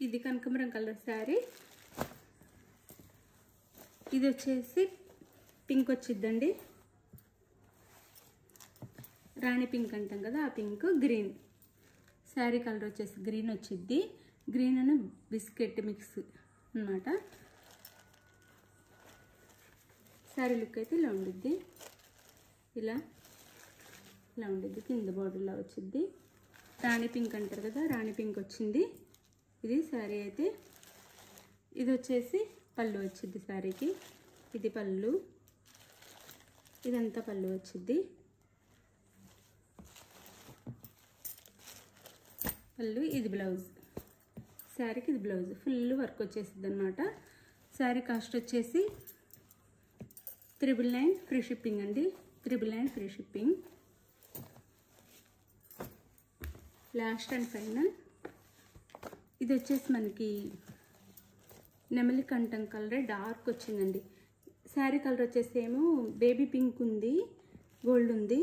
ఇది కనకాంబరం కలర్ శారీ. ఇది వచ్చేసి పింక్ వచ్చిద్దండి, రాణి పింక్ అంటాం కదా ఆ పింక్. గ్రీన్ శారీ కలర్ వచ్చేసి గ్రీన్ వచ్చిద్ది. గ్రీన్ అని బిస్కెట్ మిక్స్ అన్నమాట. శారీ లుక్ అయితే ఇలా ఉండిద్ది, ఇలా ఉండిద్ది. కింద బోర్డర్లా వచ్చిద్ది. రాణి పింక్ అంటారు కదా, రాణి పింక్ వచ్చింది ఇది శారీ అయితే. ఇది వచ్చేసి పళ్ళు వచ్చిద్ది శారీకి. ఇది పళ్ళు, ఇదంతా పళ్ళు వచ్చిద్ది. పళ్ళు, ఇది బ్లౌజ్. శారీకి ఇది బ్లౌజ్. ఫుల్ వర్క్ వచ్చేసిద్ది అనమాట. శారీ కాస్ట్ వచ్చేసి 999 ఫ్రీ షిప్పింగ్ అండి. 999 free shipping. Last and final ఇది వచ్చేసి మనకి నెమలి కంఠం కలర్ డార్క్ వచ్చిందండి. శారీ కలర్ వచ్చేసి ఏమో బేబీ పింక్ ఉంది, గోల్డ్ ఉంది.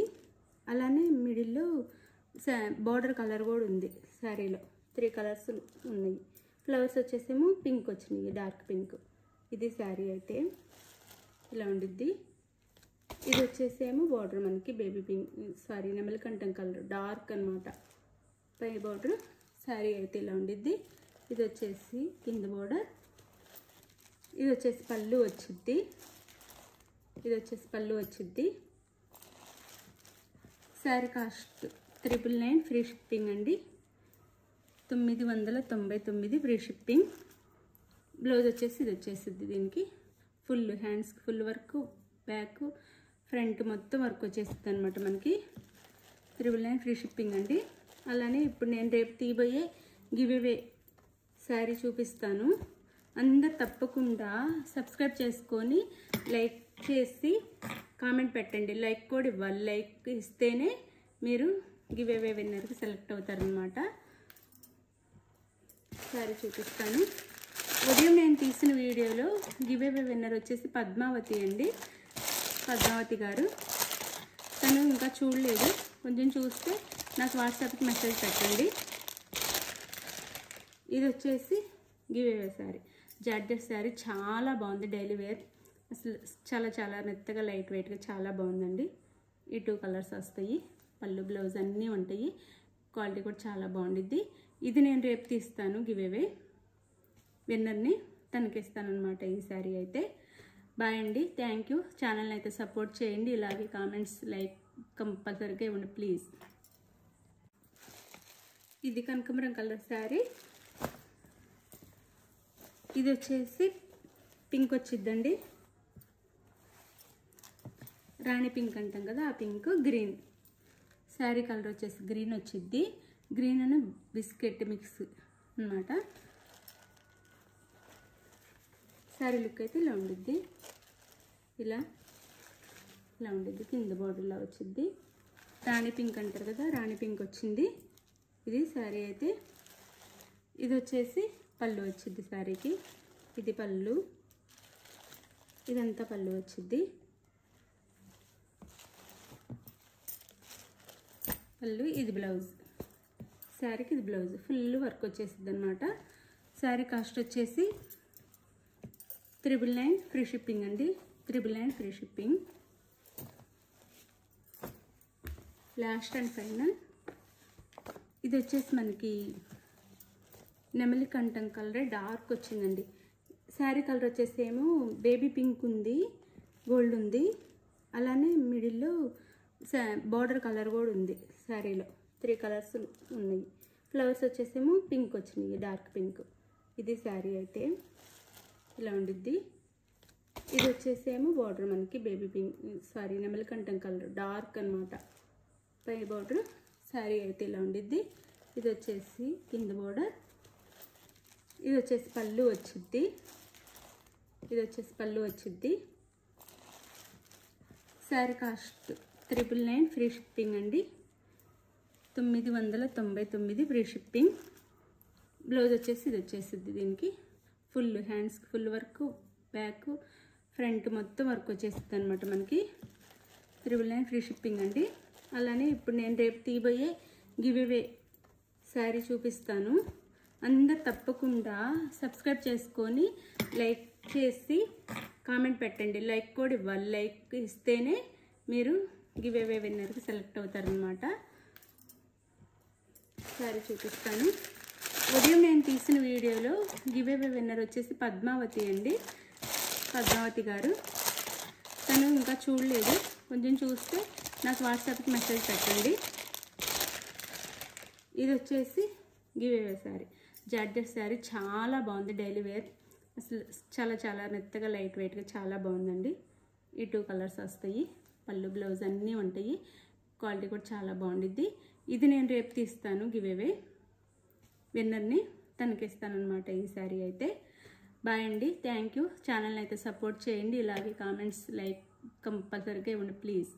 అలానే మిడిల్లో బార్డర్ కలర్ కూడా ఉంది. శారీలో 3 కలర్స్ ఉన్నాయి. ఫ్లవర్స్ వచ్చేసేమో పింక్ వచ్చినాయి, డార్క్ పింక్. ఇది శారీ అయితే ఇలా ఉండిద్ది. ఇది వచ్చేసేమో బార్డర్ మనకి బేబీ పింక్, సారీ నెమలి కంఠం కలర్ డార్క్ అనమాట పై బార్డర్. శారీ అయితే ఇలా ఉండిద్ది. ఇది వచ్చేసి కింద బార్డర్. ఇది వచ్చేసి పళ్ళు వచ్చిద్ది. ఇది వచ్చేసి పళ్ళు వచ్చిద్ది. శారీ కాస్ట్ 999 ఫ్రీ షిప్పింగ్ అండి. 999 ఫ్రీ షిప్పింగ్. బ్లౌజ్ వచ్చేసి ఇది వచ్చేసిద్ది. దీనికి ఫుల్ హ్యాండ్స్కి ఫుల్ వర్క్, బ్యాక్ ఫ్రంట్ మొత్తం వర్క్ వచ్చేస్తుంది అనమాట మనకి. 999 ఫ్రీ షిప్పింగ్ అండి. అలానే ఇప్పుడు నేను రేపు తీయబోయే గివ్అవే శారీ చూపిస్తాను. అందరు తప్పకుండా సబ్స్క్రైబ్ చేసుకొని లైక్ చేసి కామెంట్ పెట్టండి. లైక్ కూడా ఇవ్వాలి. లైక్ ఇస్తేనే మీరు గివ్అవే విన్నర్కి సెలెక్ట్ అవుతారనమాట. శారీ చూపిస్తాను. ఉదయం నేను తీసిన వీడియోలో గివ్అవే విన్నర్ వచ్చేసి పద్మావతి అండి, పద్మావతి గారు. తను ఇంకా చూడలేదు, కొంచెం చూస్తే నాకు వాట్సాప్కి మెసేజ్ పెట్టండి. ఇది వచ్చేసి గివ్అవే శారీ, జార్జెట్ శారీ. చాలా బాగుంది, డైలీ వేర్. అసలు చాలా మెత్తగా లైట్ వెయిట్గా చాలా బాగుందండి. ఈ 2 కలర్స్ వస్తాయి. పళ్ళు బ్లౌజ్ అన్నీ ఉంటాయి. క్వాలిటీ కూడా చాలా బాగుండిద్ది. ఇది నేను రేపు తీస్తాను గివ్అవే విన్నర్ని, తనకి ఇస్తానమాట ఈ శారీ అయితే. బాయ్ అండి, థ్యాంక్ యూ. ఛానల్ని అయితే సపోర్ట్ చేయండి. ఇలాగే కామెంట్స్ లైక్ కంపల్సరీగా ఇవ్వండి ప్లీజ్. ఇది కనకాంబరం కలర్ శారీ. ఇది వచ్చేసి పింక్ వచ్చిద్దండి, రాణి పింక్ అంటాం కదా ఆ పింక్. గ్రీన్ శారీ కలర్ వచ్చేసి గ్రీన్ వచ్చిద్ది. గ్రీన్ అని బిస్కెట్ మిక్స్ అన్నమాట. శారీ లుక్ అయితే ఇలా ఉండిద్ది, ఇలా ఉండిద్ది. కింద బార్డర్లా వచ్చిద్ది. రాణి పింక్ అంటారు కదా, రాణి పింక్ వచ్చింది ఇది శారీ అయితే. ఇది వచ్చేసి పళ్ళు వచ్చిద్ది శారీకి. ఇది పళ్ళు, ఇదంతా పళ్ళు వచ్చిద్ది. పళ్ళు, ఇది బ్లౌజ్. శారీకి ఇది బ్లౌజ్. ఫుల్ వర్క్ వచ్చేసిద్ది అనమాట. శారీ కాస్ట్ వచ్చేసి 999 ఫ్రీ షిప్పింగ్ అండి. 999 free shipping. Last and final ఇది వచ్చేసి మనకి నెమలి కంఠం కలర్ డార్క్ వచ్చిందండి. శారీ కలర్ వచ్చేసి ఏమో బేబీ పింక్ ఉంది, గోల్డ్ ఉంది. అలానే మిడిల్లో బార్డర్ కలర్ కూడా ఉంది. శారీలో 3 కలర్స్ ఉన్నాయి. ఫ్లవర్స్ వచ్చేసేమో పింక్ వచ్చినాయి, డార్క్ పింక్. ఇది శారీ అయితే ఇలా ఉండిద్ది. ఇది వచ్చేసేమో బార్డర్ మనకి బేబీ పింక్, సారీ నెమలి కంఠం కలర్ డార్క్ అనమాట పై బార్డర్. శారీ అయితే ఇలా ఉండిద్ది. ఇది వచ్చేసి కింద బార్డర్. ఇది వచ్చేసి పళ్ళు వచ్చిద్ది. ఇది వచ్చేసి పళ్ళు వచ్చిద్ది. శారీ కాస్ట్ 999 ఫ్రీ షిప్పింగ్ అండి. 999 ఫ్రీ షిప్పింగ్. బ్లౌజ్ వచ్చేసి ఇది వచ్చేసిద్ది. దీనికి ఫుల్ హ్యాండ్స్కి ఫుల్ వర్క్, బ్యాక్ ఫ్రంట్ మొత్తం వర్క్ వచ్చేస్తుంది అనమాట మనకి. 999 ఫ్రీ షిప్పింగ్ అండి. అలానే ఇప్పుడు నేను రేపు తీయబోయే గివ్అవే శారీ చూపిస్తాను. అందరు తప్పకుండా సబ్స్క్రైబ్ చేసుకొని లైక్ చేసి కామెంట్ పెట్టండి. లైక్ కూడా ఇవ్వాలి. లైక్ ఇస్తేనే మీరు గివ్ అవే విన్నర్కి సెలెక్ట్ అవుతారనమాట. సారీ చూపిస్తాను. ఉదయం నేను తీసిన వీడియోలో గివ్ అవే విన్నర్ వచ్చేసి పద్మావతి అండి. పద్మావతి గారు. తను ఇంకా చూడలేదు. కొంచెం చూస్తే నాకు వాట్సాప్కి మెసేజ్ పెట్టండి. ఇది వచ్చేసి give away sari, georgette sari. చాలా బాగుంది. డైలీ వేర్ అసలు చాలా చాలా మెత్తగా లైట్ వెయిట్గా చాలా బాగుందండి. ఈ 2 కలర్స్ వస్తాయి. పళ్ళు బ్లౌజ్ అన్నీ ఉంటాయి. క్వాలిటీ కూడా చాలా బాగుండిద్ది. ఇది నేను రేపు తీస్తాను గివ్ అవే విన్నర్ని, తనకి ఇస్తాను అనమాట ఈ శారీ అయితే. బాయ్ అండి. Thank you. ఛానల్ని అయితే సపోర్ట్ చేయండి. ఇలాగే కామెంట్స్ లైక్ కంపల్సరీగా ఇవ్వండి ప్లీజ్.